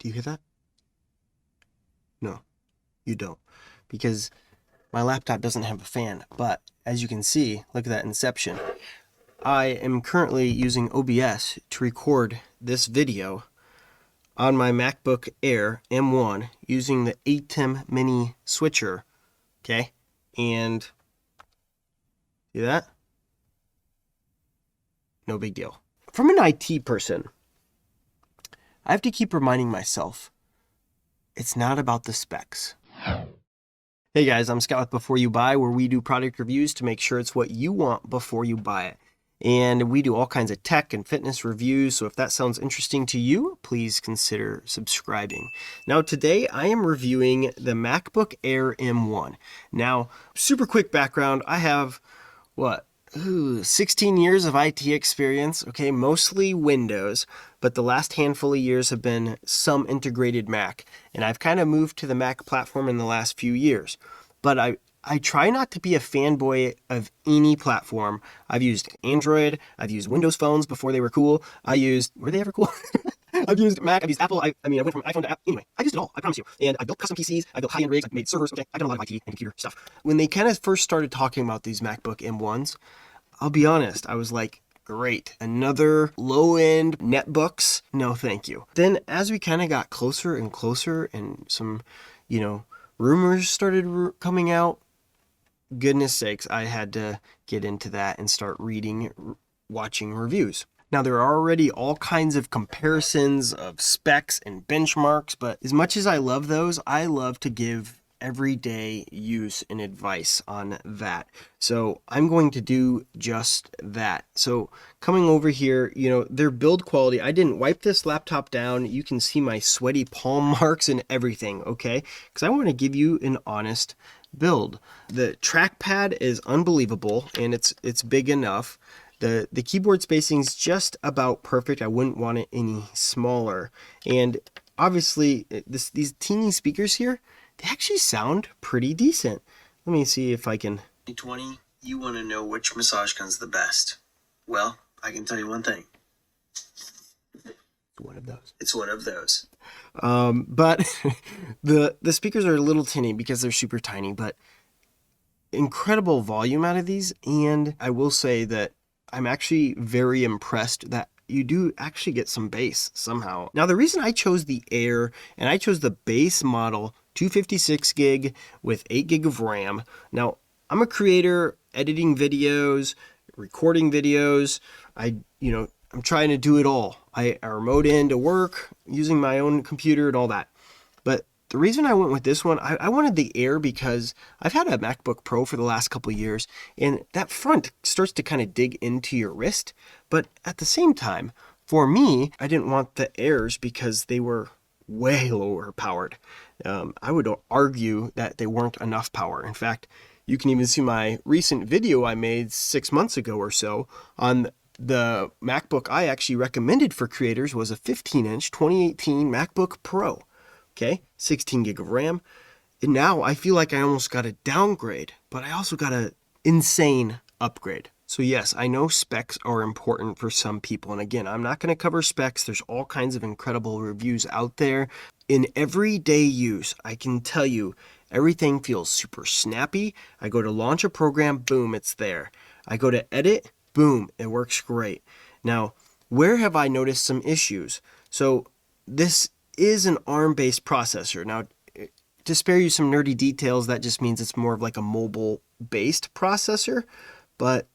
Do you hear that? No, you don't, because my laptop doesn't have a fan. But as you can see, look at that inception. I am currently using OBS to record this video on my MacBook Air M1 using the Atem Mini Switcher. Okay, and see that? No big deal. From an IT person, I have to keep reminding myself, it's not about the specs. Hey guys, I'm Scott with Before You Buy, where we do product reviews to make sure it's what you want before you buy it. And we do all kinds of tech and fitness reviews, so if that sounds interesting to you, please consider subscribing. Now today I am reviewing the MacBook Air M1. Now, super quick background, I have, 16 years of IT experience, okay, mostly Windows, but the last handful of years have been some integrated Mac, and I've kind of moved to the Mac platform in the last few years. But I try not to be a fanboy of any platform. I've used Android, I've used Windows phones before they were cool. Were they ever cool? I've used Mac, I've used Apple, I went from iPhone to Apple. Anyway, I've used it all, I promise you. And I built custom PCs, I built high-end rigs, I've made servers, okay, I've done a lot of IT and computer stuff. When they kind of first started talking about these MacBook M1s, I'll be honest, I was like, great, another low-end netbooks? No, thank you. Then as we kind of got closer and closer and some, rumors started coming out, goodness sakes, I had to get into that and start reading, watching reviews. Now, there are already all kinds of comparisons of specs and benchmarks, but as much as I love those, I love to give everyday use and advice on that. So I'm going to do just that. So coming over here, their build quality, I didn't wipe this laptop down. You can see my sweaty palm marks and everything, okay? Because I want to give you an honest build. The trackpad is unbelievable, and it's big enough. The keyboard spacing is just about perfect. I wouldn't want it any smaller. And obviously, these teeny speakers here, they actually sound pretty decent. Let me see if I can. 2020, you want to know which massage gun's the best? Well, I can tell you one thing. One of those. It's one of those. But the speakers are a little tinny because they're super tiny, but incredible volume out of these. And I will say that I'm actually very impressed that you do actually get some bass somehow. Now, the reason I chose the Air and I chose the base model 256 gig with 8 gig of RAM. Now, I'm a creator, editing videos, recording videos. I'm trying to do it all. I remote in to work using my own computer and all that. But the reason I went with this one, I wanted the Air because I've had a MacBook Pro for the last couple of years, and that front starts to kind of dig into your wrist. But at the same time, for me, I didn't want the Airs because they were way lower powered. I would argue that they weren't enough power. In fact, you can even see my recent video I made 6 months ago or so on the MacBook I actually recommended for creators was a 15-inch 2018 MacBook Pro. Okay, 16 gig of RAM. And now I feel like I almost got a downgrade, but I also got an insane upgrade. So yes, I know specs are important for some people. And again, I'm not going to cover specs. There's all kinds of incredible reviews out there. In everyday use, I can tell you, everything feels super snappy. I go to launch a program, boom, it's there. I go to edit, boom, it works great. Now, where have I noticed some issues? So this is an ARM-based processor. Now, to spare you some nerdy details, that just means it's more of like a mobile-based processor, but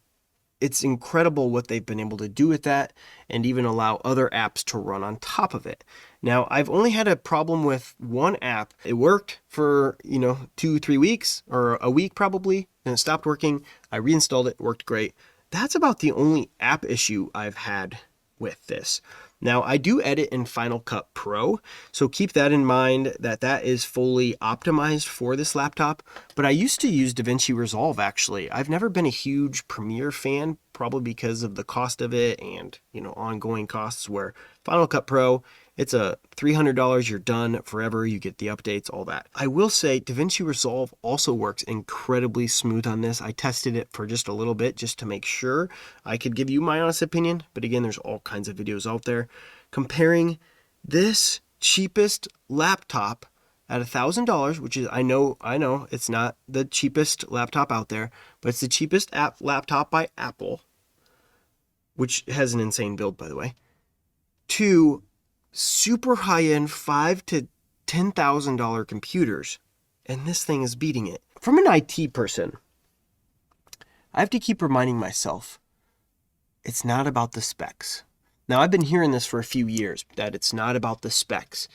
it's incredible what they've been able to do with that and even allow other apps to run on top of it. Now, I've only had a problem with one app. It worked for, 2-3 weeks or a week probably, and it stopped working. I reinstalled it, worked great. That's about the only app issue I've had with this. Now, I do edit in Final Cut Pro, so keep that in mind that is fully optimized for this laptop, but I used to use Davinci Resolve actually. I've never been a huge Premiere fan, probably because of the cost of it and, ongoing costs, where Final Cut Pro, it's a $300, you're done forever, you get the updates, all that. I will say Davinci Resolve also works incredibly smooth on this. I tested it for just a little bit just to make sure I could give you my honest opinion, but again, there's all kinds of videos out there comparing this cheapest laptop at $1,000, which is, I know, it's not the cheapest laptop out there, but it's the cheapest laptop by Apple, which has an insane build, by the way, to super high-end $5,000 to $10,000 computers, and this thing is beating it. From an IT person, I have to keep reminding myself, it's not about the specs. Now, I've been hearing this for a few years, that it's not about the specs.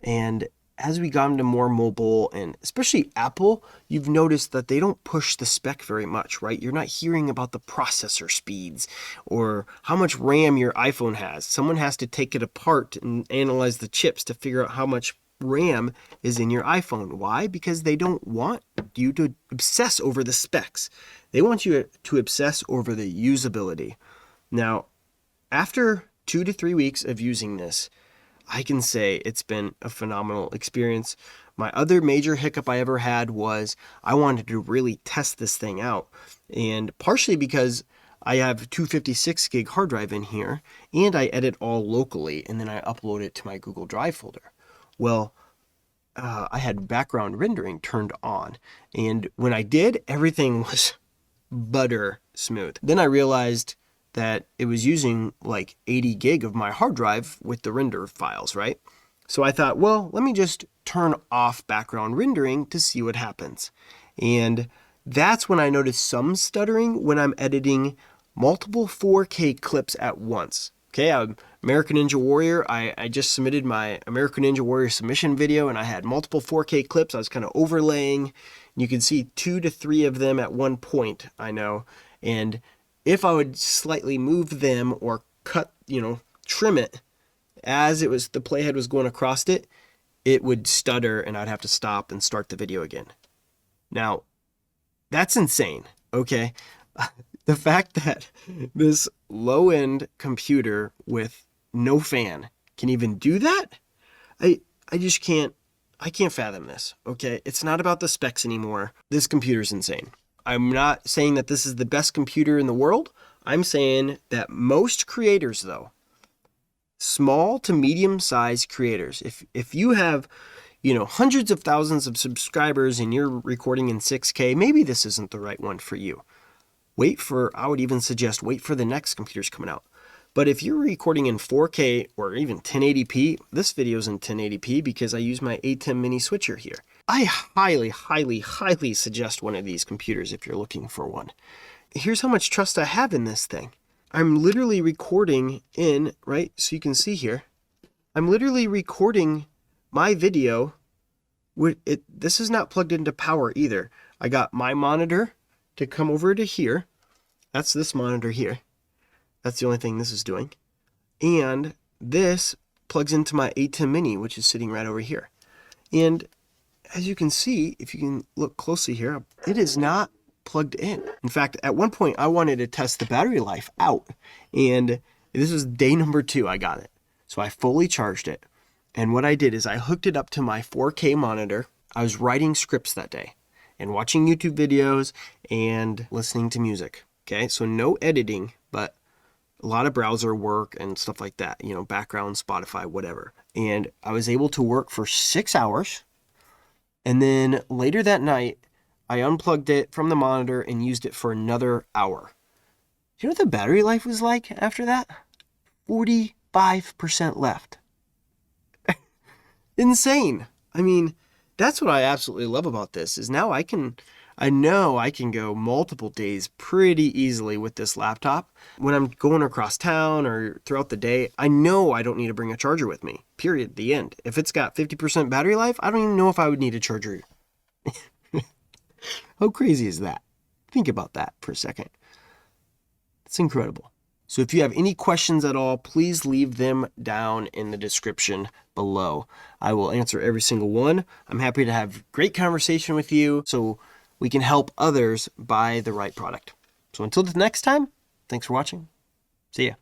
And as we got into more mobile, and especially Apple, you've noticed that they don't push the spec very much, right? You're not hearing about the processor speeds or how much RAM your iPhone has. Someone has to take it apart and analyze the chips to figure out how much RAM is in your iPhone. Why? Because they don't want you to obsess over the specs. They want you to obsess over the usability. Now, after 2 to 3 weeks of using this, I can say it's been a phenomenal experience. My other major hiccup I ever had was I wanted to really test this thing out. And partially because I have 256 gig hard drive in here, and I edit all locally, and then I upload it to my Google Drive folder. Well, I had background rendering turned on. And when I did, everything was butter smooth. Then I realized that it was using like 80 gig of my hard drive with the render files, right? So I thought, well, let me just turn off background rendering to see what happens. And that's when I noticed some stuttering when I'm editing multiple 4K clips at once. Okay, I'm American Ninja Warrior. I just submitted my American Ninja Warrior submission video, and I had multiple 4K clips. I was kind of overlaying. You can see 2 to 3 of them at one point, I know. And if I would slightly move them or cut, trim it as it was, the playhead was going across it, it would stutter and I'd have to stop and start the video again. Now, that's insane, okay? The fact that this low-end computer with no fan can even do that, I just can't fathom this, okay? It's not about the specs anymore. This computer's insane. I'm not saying that this is the best computer in the world. I'm saying that most creators, though, small to medium-sized creators, if you have, hundreds of thousands of subscribers and you're recording in 6K, maybe this isn't the right one for you. I would even suggest wait for the next computers coming out. But if you're recording in 4K or even 1080p, this video's in 1080p because I use my Atem Mini Switcher here. I highly, highly, highly suggest one of these computers if you're looking for one. Here's how much trust I have in this thing. I'm literally recording in, right, so you can see here, I'm literally recording my video with it. This is not plugged into power either. I got my monitor to come over to here. That's this monitor here. That's the only thing this is doing. And this plugs into my Atem Mini, which is sitting right over here. And as you can see, if you can look closely here, it is not plugged in. In fact, at one point, I wanted to test the battery life out. And this was day number 2 I got it. So I fully charged it. And what I did is I hooked it up to my 4K monitor. I was writing scripts that day and watching YouTube videos and listening to music. Okay, so no editing, but a lot of browser work and stuff like that, background, Spotify, whatever. And I was able to work for 6 hours. And then later that night, I unplugged it from the monitor and used it for another hour. You know what the battery life was like after that? 45% left. Insane. I mean, that's what I absolutely love about this, is now I know I can go multiple days pretty easily with this laptop. When I'm going across town or throughout the day, I know I don't need to bring a charger with me, period, the end. If it's got 50% battery life, I don't even know if I would need a charger. How crazy is that? Think about that for a second. It's incredible. So if you have any questions at all, please leave them down in the description below. I will answer every single one. I'm happy to have great conversation with you so we can help others buy the right product. So until the next time, thanks for watching. See ya.